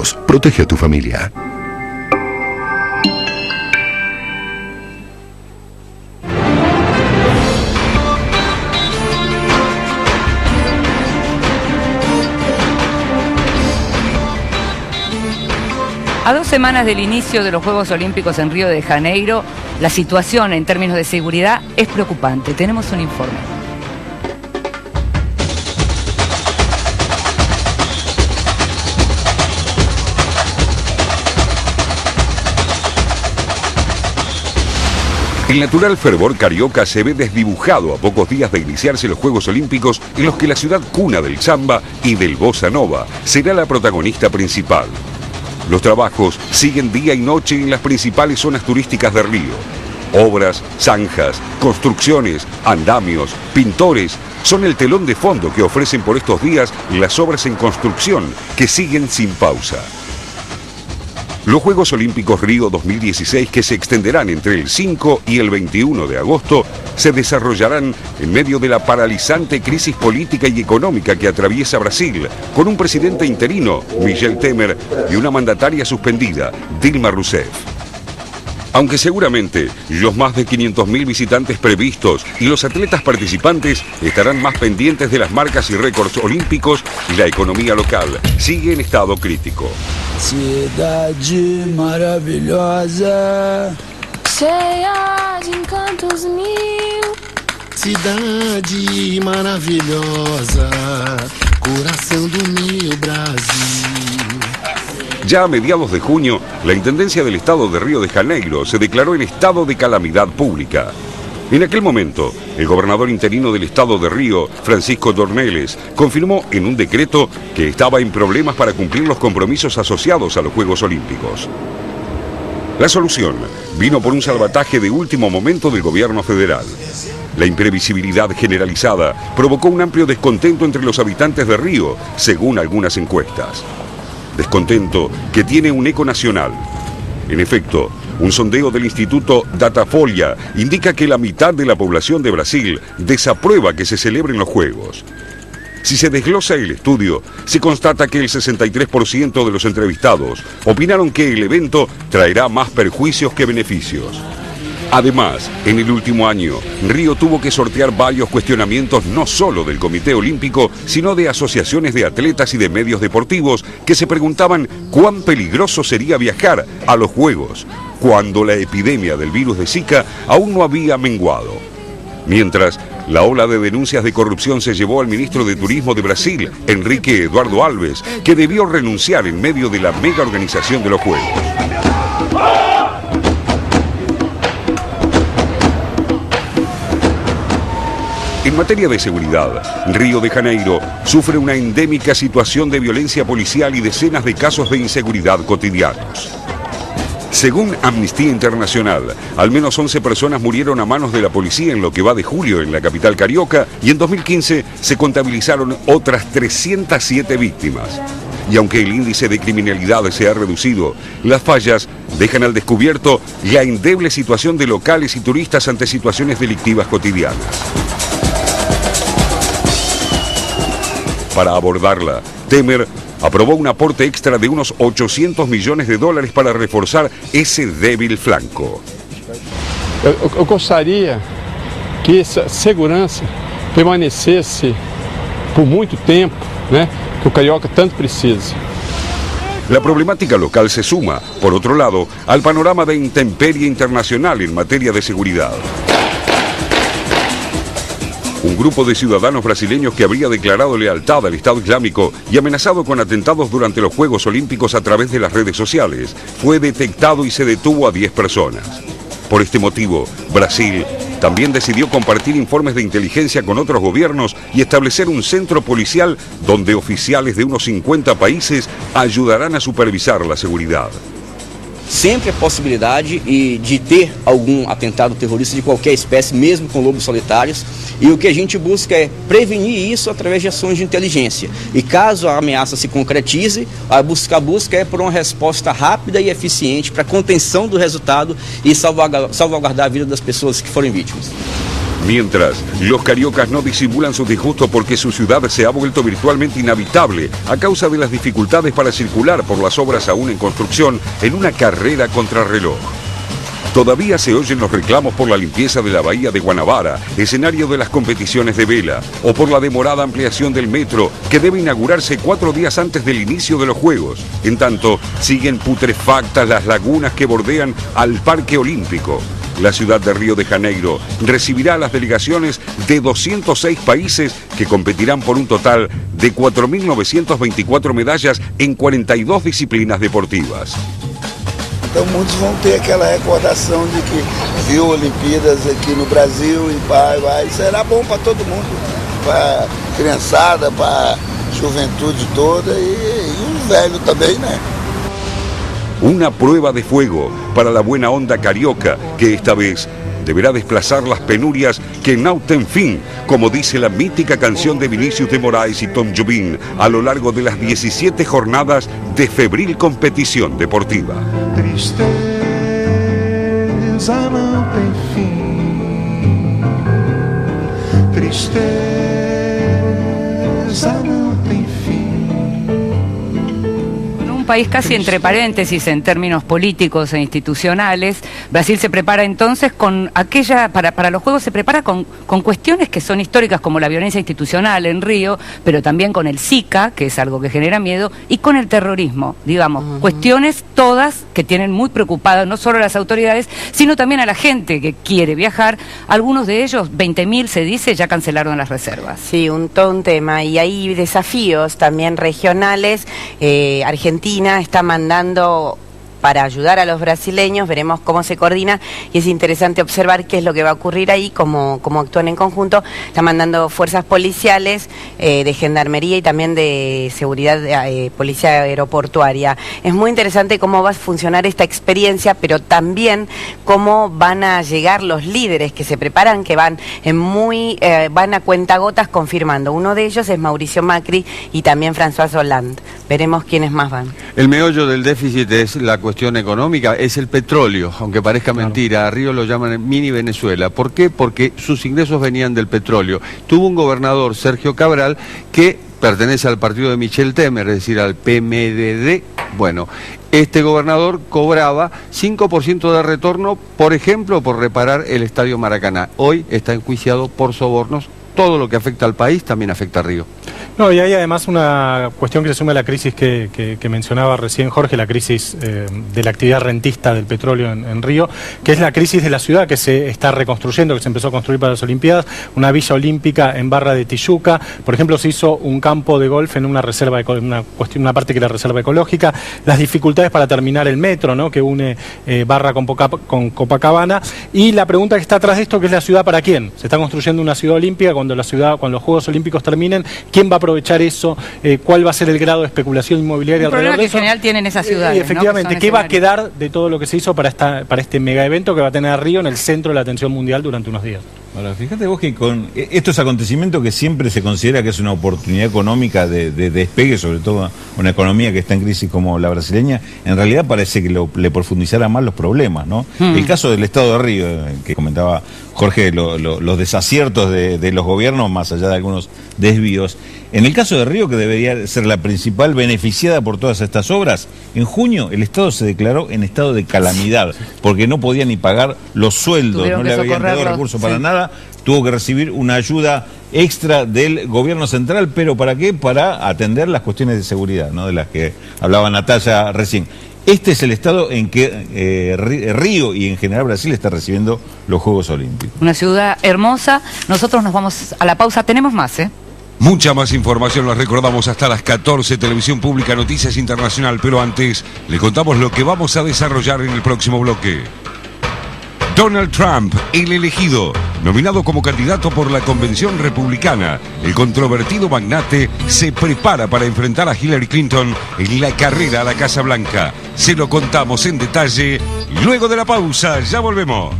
Olímpicos. Protege a tu familia. A 2 semanas del inicio de los Juegos Olímpicos en Río de Janeiro, la situación en términos de seguridad es preocupante. Tenemos un informe. El natural fervor carioca se ve desdibujado a pocos días de iniciarse los Juegos Olímpicos, en los que la ciudad cuna del samba y del bossa nova será la protagonista principal. Los trabajos siguen día y noche en las principales zonas turísticas de Río. Obras, zanjas, construcciones, andamios, pintores son el telón de fondo que ofrecen por estos días las obras en construcción, que siguen sin pausa. Los Juegos Olímpicos Río 2016, que se extenderán entre el 5 y el 21 de agosto, se desarrollarán en medio de la paralizante crisis política y económica que atraviesa Brasil, con un presidente interino, Michel Temer, y una mandataria suspendida, Dilma Rousseff. Aunque seguramente los más de 500.000 visitantes previstos y los atletas participantes estarán más pendientes de las marcas y récords olímpicos, la economía local sigue en estado crítico. Cidade maravilhosa, cheia de encantos mil. cidade maravilhosa, coração do meu Brasil. Ya a mediados de junio, la Intendencia del Estado de Río de Janeiro se declaró en estado de calamidad pública. En aquel momento, el gobernador interino del Estado de Río, Francisco Dornelles, confirmó en un decreto que estaba en problemas para cumplir los compromisos asociados a los Juegos Olímpicos. La solución vino por un salvataje de último momento del gobierno federal. La imprevisibilidad generalizada provocó un amplio descontento entre los habitantes de Río, según algunas encuestas. Descontento que tiene un eco nacional. En efecto, un sondeo del Instituto Datafolha indica que la mitad de la población de Brasil desaprueba que se celebren los Juegos. Si se desglosa el estudio, se constata que el 63% de los entrevistados opinaron que el evento traerá más perjuicios que beneficios. Además, en el último año, Río tuvo que sortear varios cuestionamientos no solo del Comité Olímpico, sino de asociaciones de atletas y de medios deportivos que se preguntaban cuán peligroso sería viajar a los Juegos, cuando la epidemia del virus de Zika aún no había menguado. Mientras, la ola de denuncias de corrupción se llevó al ministro de Turismo de Brasil, Enrique Eduardo Alves, que debió renunciar en medio de la mega organización de los Juegos. En materia de seguridad, Río de Janeiro sufre una endémica situación de violencia policial y decenas de casos de inseguridad cotidianos. Según Amnistía Internacional, al menos 11 personas murieron a manos de la policía en lo que va de julio en la capital carioca, y en 2015 se contabilizaron otras 307 víctimas. Y aunque el índice de criminalidad se ha reducido, las fallas dejan al descubierto la endeble situación de locales y turistas ante situaciones delictivas cotidianas. Para abordarla, Temer aprobó un aporte extra de unos $800 millones para reforzar ese débil flanco. Eu gostaria que essa segurança permanecesse por muito tempo, né? Que o carioca tanto precisa. La problemática local se suma, por otro lado, al panorama de intemperie internacional en materia de seguridad. Un grupo de ciudadanos brasileños que habría declarado lealtad al Estado Islámico y amenazado con atentados durante los Juegos Olímpicos a través de las redes sociales fue detectado y se detuvo a 10 personas. Por este motivo, Brasil también decidió compartir informes de inteligencia con otros gobiernos y establecer un centro policial donde oficiales de unos 50 países ayudarán a supervisar la seguridad. Sempre a possibilidade de ter algum atentado terrorista de qualquer espécie, mesmo com lobos solitários, e o que a gente busca é prevenir isso através de ações de inteligência. E caso a ameaça se concretize, a busca é por uma resposta rápida e eficiente para a contenção do resultado e salvaguardar a vida das pessoas que forem vítimas. Mientras, los cariocas no disimulan su disgusto porque su ciudad se ha vuelto virtualmente inhabitable a causa de las dificultades para circular por las obras aún en construcción en una carrera contrarreloj. Todavía se oyen los reclamos por la limpieza de la bahía de Guanabara, escenario de las competiciones de vela, o por la demorada ampliación del metro, que debe inaugurarse 4 días antes del inicio de los Juegos. En tanto, siguen putrefactas las lagunas que bordean al Parque Olímpico. La ciudad de Río de Janeiro recibirá a las delegaciones de 206 países que competirán por un total de 4.924 medallas en 42 disciplinas deportivas. Então muitos vão ter aquela recordação de que viu Olimpíadas aqui no Brasil e vai. Será bom para todo mundo, para a criançada, para a juventude toda e o velho também, né? Una prueba de fuego para la buena onda carioca, que esta vez deberá desplazar las penurias que nauten fin, como dice la mítica canción de Vinícius de Moraes y Tom Jobim, a lo largo de las 17 jornadas de febril competición deportiva. Tristeza não tem fim. Tristeza não tem fim. Un país casi entre paréntesis en términos políticos e institucionales, Brasil se prepara entonces con aquella, para los Juegos se prepara con cuestiones que son históricas como la violencia institucional en Río, pero también con el Zika, que es algo que genera miedo, y con el terrorismo, digamos, cuestiones todas que tienen muy preocupadas no solo a las autoridades, sino también a la gente que quiere viajar. Algunos de ellos, 20.000 se dice, ya cancelaron las reservas. Sí, todo un tema, y hay desafíos también regionales. Argentina está mandando para ayudar a los brasileños, veremos cómo se coordina y es interesante observar qué es lo que va a ocurrir ahí, cómo actúan en conjunto. Está mandando fuerzas policiales, de gendarmería y también de seguridad, policía aeroportuaria. Es muy interesante cómo va a funcionar esta experiencia, pero también cómo van a llegar los líderes que se preparan, que van van a cuentagotas confirmando. Uno de ellos es Mauricio Macri y también François Hollande. Veremos quiénes más van. El meollo del déficit es la cuestión económica, es el petróleo, aunque parezca mentira. A Río lo llaman mini Venezuela. ¿Por qué? Porque sus ingresos venían del petróleo. Tuvo un gobernador, Sergio Cabral, que pertenece al partido de Michel Temer, es decir, al PMDD. Bueno, este gobernador cobraba 5% de retorno, por ejemplo, por reparar el Estadio Maracaná. Hoy está enjuiciado por sobornos. Todo lo que afecta al país también afecta a Río. No, y hay además una cuestión que se suma a la crisis que mencionaba recién Jorge, la crisis de la actividad rentista del petróleo en Río, que es la crisis de la ciudad que se está reconstruyendo, que se empezó a construir para las Olimpiadas, una villa olímpica en Barra de Tijuca. Por ejemplo, se hizo un campo de golf en una reserva, una parte que era reserva ecológica, las dificultades para terminar el metro, ¿no?, que une Barra con Copacabana, y la pregunta que está atrás de esto, que es la ciudad para quién. Se está construyendo una ciudad olímpica, cuando los Juegos Olímpicos terminen, ¿quién va a aprovechar eso? ¿Cuál va a ser el grado de especulación inmobiliaria alrededor de eso? El problema que en general tienen esas ciudades, efectivamente, ¿no? ¿qué va a quedar de todo lo que se hizo para este mega evento que va a tener a Río en el centro de la atención mundial durante unos días? Ahora, fíjate vos que con estos acontecimientos que siempre se considera que es una oportunidad económica de despegue, sobre todo una economía que está en crisis como la brasileña, en realidad parece que le profundizara más los problemas, ¿no? El caso del Estado de Río, que comentaba Jorge, los desaciertos de los gobiernos, más allá de algunos desvíos. En el caso de Río, que debería ser la principal beneficiada por todas estas obras, en junio el Estado se declaró en estado de calamidad, porque no podía ni pagar los sueldos, no le habían dado recursos para nada, tuvo que recibir una ayuda extra del gobierno central, pero ¿para qué? Para atender las cuestiones de seguridad, ¿no?, de las que hablaba Natalia recién. Este es el estado en que Río y en general Brasil está recibiendo los Juegos Olímpicos. Una ciudad hermosa. Nosotros nos vamos a la pausa. Tenemos más, ¿eh? Mucha más información, la recordamos hasta las 14, Televisión Pública, Noticias Internacional, pero antes le contamos lo que vamos a desarrollar en el próximo bloque. Donald Trump, el elegido, nominado como candidato por la Convención Republicana. El controvertido magnate se prepara para enfrentar a Hillary Clinton en la carrera a la Casa Blanca. Se lo contamos en detalle luego de la pausa. Ya volvemos.